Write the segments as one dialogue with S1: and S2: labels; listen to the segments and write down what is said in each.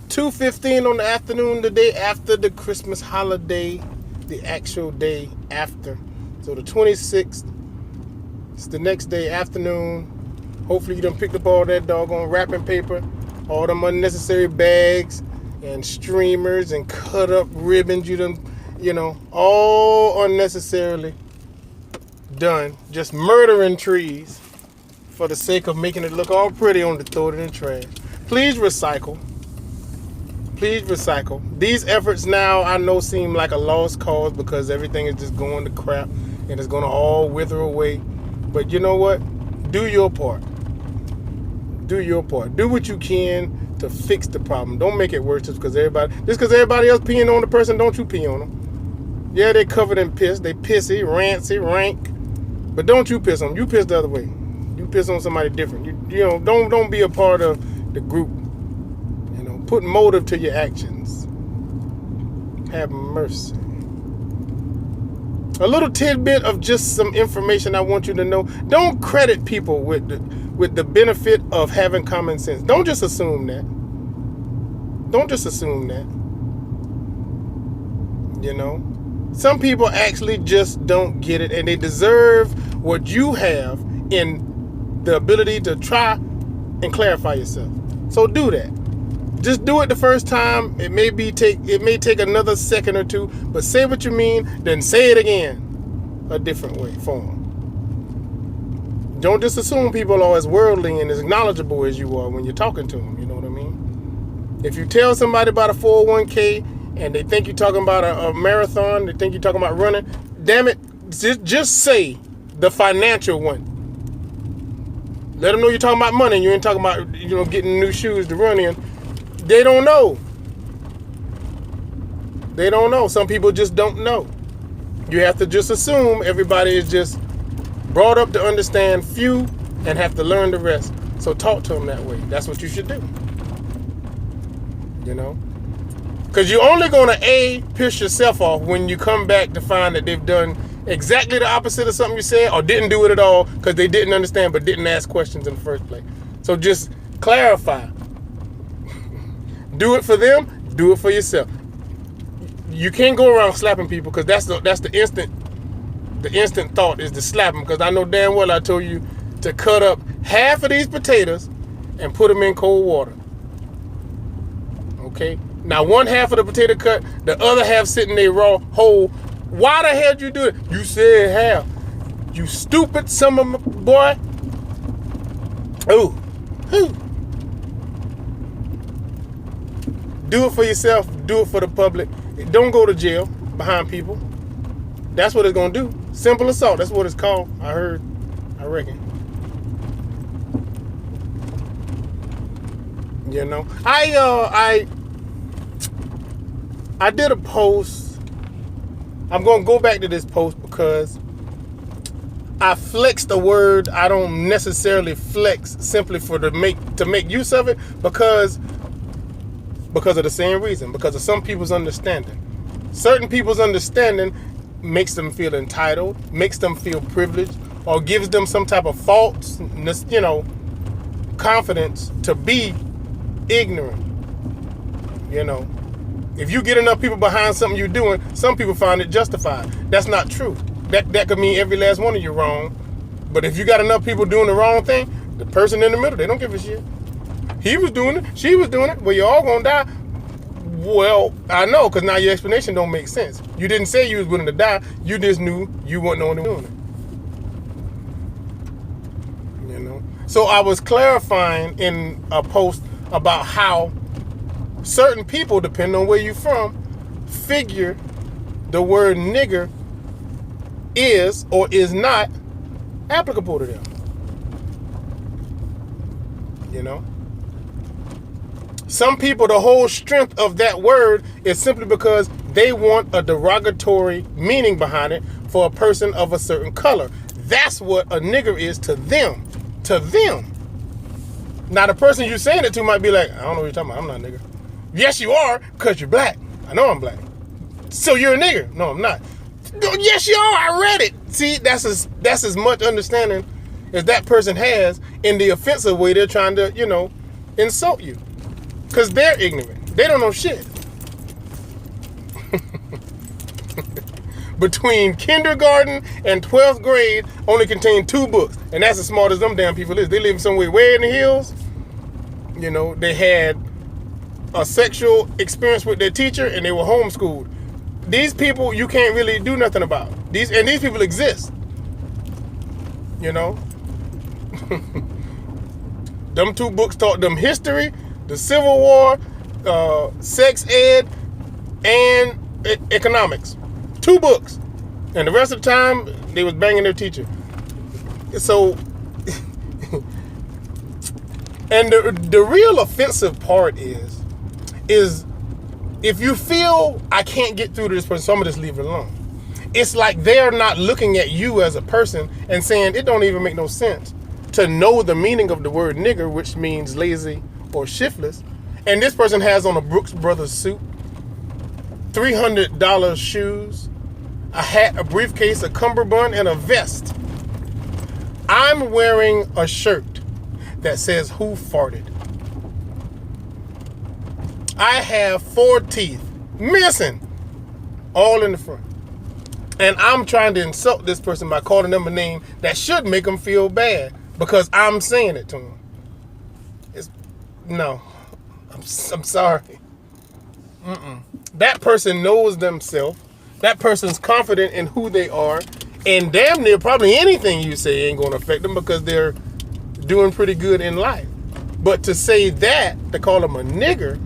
S1: 2:15 on the afternoon, the day after the Christmas holiday, the actual day after. So the 26th, it's the next day afternoon. Hopefully you done picked up all that doggone wrapping paper, all them unnecessary bags and streamers and cut up ribbons you done, all unnecessarily done. Just murdering trees for the sake of making it look all pretty on to throw it in the trash. Please recycle. Please recycle. These efforts now I know seem like a lost cause because everything is just going to crap and it's going to all wither away. But you know what? Do your part. Do your part. Do what you can to fix the problem. Don't make it worse just because everybody else peeing on the person, don't you pee on them. Yeah, they covered in piss. They pissy, rancy, rank. But don't you piss on them. You piss the other way. You piss on somebody different. Don't be a part of the group. Put motive to your actions. Have mercy. A little tidbit of just some information I want you to know. Don't credit people with the benefit of having common sense. Don't just assume that. Don't just assume that. Some people actually just don't get it, and they deserve what you have in the ability to try and clarify yourself. So do that. Just do it the first time. It may take another second or two, but say what you mean, then say it again a different way for them. Don't just assume people are as worldly and as knowledgeable as you are when you're talking to them. You know what I mean? If you tell somebody about a 401k and they think you're talking about a marathon, they think you're talking about running, damn it, just say the financial one. Let them know you're talking about money and you ain't talking about getting new shoes to run in. They don't know. They don't know. Some people just don't know. You have to just assume everybody is just brought up to understand few and have to learn the rest. So talk to them that way. That's what you should do. Because you're only going to piss yourself off when you come back to find that they've done exactly the opposite of something you said or didn't do it at all because they didn't understand but didn't ask questions in the first place. So just clarify. Do it for them. Do it for yourself. You can't go around slapping people because that's the instant thought is to slap them. Because I know damn well I told you to cut up half of these potatoes and put them in cold water. Okay. Now one half of the potato cut, the other half sitting there raw whole. Why the hell did you do it? You said half. You stupid son of a boy. Ooh. Do it for yourself. Do it for the public. Don't go to jail behind people. That's what it's going to do. Simple assault. That's what it's called. I reckon. I did a post. I'm going to go back to this post because I flexed a word I don't necessarily flex simply to make use of it because of the same reason, because of some people's understanding. Certain people's understanding makes them feel entitled, makes them feel privileged, or gives them some type of false, confidence to be ignorant. If you get enough people behind something you're doing, some people find it justified. That's not true. That could mean every last one of you wrong. But if you got enough people doing the wrong thing, the person in the middle, they don't give a shit. He was doing it. She was doing it. Well, you're all going to die. Well, I know, because now your explanation don't make sense. You didn't say you was willing to die. You just knew you weren't the only one doing it. So I was clarifying in a post about how certain people, depending on where you're from, figure the word nigger is or is not applicable to them. Some people, the whole strength of that word is simply because they want a derogatory meaning behind it for a person of a certain color. That's what a nigger is to them. To them. Now, the person you're saying it to might be like, I don't know what you're talking about. I'm not a nigger. Yes, you are, because you're black. I know I'm black. So you're a nigger. No, I'm not. Yes, you are. I read it. See, that's as much understanding as that person has in the offensive way they're trying to, insult you. Because they're ignorant. They don't know shit. Between kindergarten and 12th grade only contain 2 books. And that's as smart as them damn people is. They live somewhere way in the hills. You know, they had a sexual experience with their teacher and they were homeschooled. These people you can't really do nothing about. These people exist. You know? Them 2 books taught them history, the Civil War, sex ed, and economics. 2 books. And the rest of the time, they was banging their teacher. So, and the real offensive part is if you feel I can't get through to this person, so I'm gonna just leave it alone. It's like they're not looking at you as a person and saying it don't even make no sense to know the meaning of the word nigger, which means lazy or shiftless. And this person has on a Brooks Brothers suit, $300 shoes, a hat, a briefcase, a cummerbund, and a vest. I'm wearing a shirt that says "Who farted?" I have 4 teeth missing, all in the front. And I'm trying to insult this person by calling them a name that should make them feel bad because I'm saying it to them. I'm sorry. That person knows themselves. That person's confident in who they are, and damn near probably anything you say ain't gonna affect them because they're doing pretty good in life. But to say that, to call them a nigger,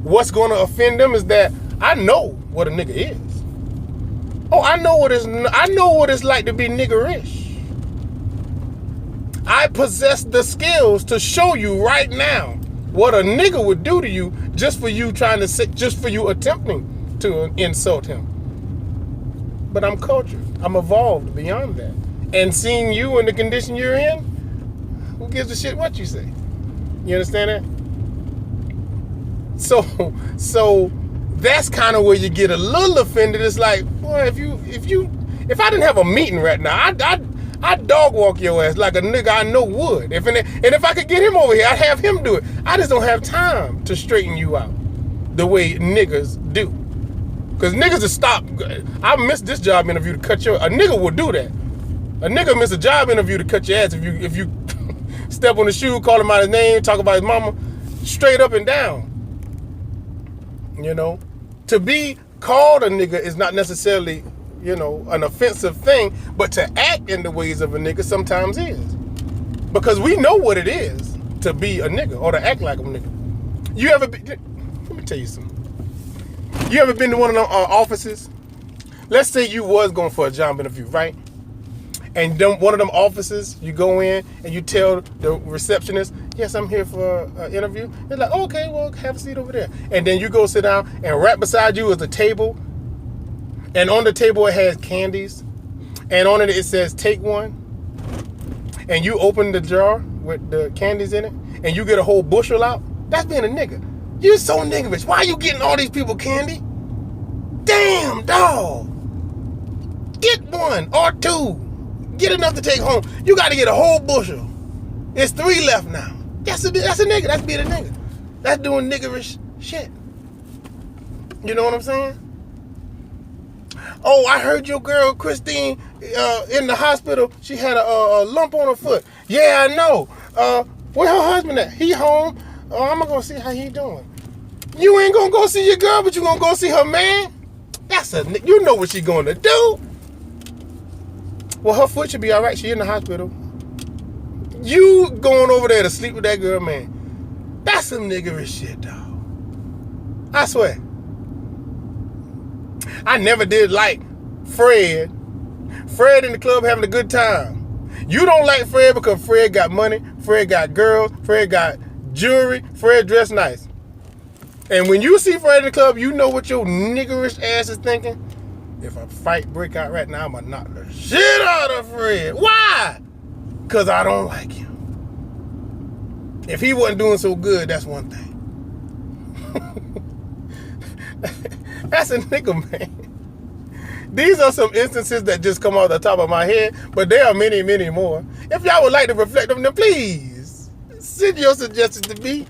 S1: what's gonna offend them is that I know what a nigga is. Oh, I know what it's like to be niggerish. I possess the skills to show you right now what a nigga would do to you just for you attempting to insult him. But I'm cultured. I'm evolved beyond that. And seeing you in the condition you're in, who gives a shit what you say? You understand that? So that's kind of where you get a little offended. It's like, boy, if I didn't have a meeting right now, I'd dog walk your ass like a nigga I know would. And if I could get him over here, I'd have him do it. I just don't have time to straighten you out the way niggas do. Because niggas will stop. I missed this job interview to cut your... A nigga will do that. A nigga miss a job interview to cut your ass if you step on the shoe, call him out his name, talk about his mama, straight up and down. You know? To be called a nigga is not necessarily, you know, an offensive thing, but to act in the ways of a nigga sometimes is. Because we know what it is to be a nigga or to act like a nigga. Let me tell you something. You ever been to one of them offices? Let's say you was going for a job interview, right? And one of them offices, you go in and you tell the receptionist, yes, I'm here for an interview. They're like, okay, well, have a seat over there. And then you go sit down, and right beside you is a table. And on the table it has candies. And on it says, take one. And you open the jar with the candies in it, and you get a whole bushel out. That's being a nigga. You're so niggerish. Why are you getting all these people candy? Damn, dog. Get 1 or 2. Get enough to take home. You got to get a whole bushel. There's 3 left now. That's a nigga. That's being a nigga. That's doing niggerish shit. You know what I'm saying? Oh, I heard your girl Christine in the hospital. She had a lump on her foot. Yeah, I know. Where her husband at? He home. I'm gonna go see how he doing. You ain't gonna go see your girl, but you gonna go see her man? You know what she gonna do. Well, her foot should be all right. She in the hospital. You going over there to sleep with that girl, man? That's some niggerish shit, dog. I swear. I never did like Fred. Fred in the club having a good time. You don't like Fred because Fred got money, Fred got girls, Fred got jewelry, Fred dressed nice. And when you see Fred in the club, you know what your niggerish ass is thinking? If a fight break out right now, I'm gonna knock the shit out of Fred. Why? Because I don't like him. If he wasn't doing so good, that's one thing. That's a nigga, man. These are some instances that just come off the top of my head, but there are many, many more. If y'all would like to reflect on them, please send your suggestions to me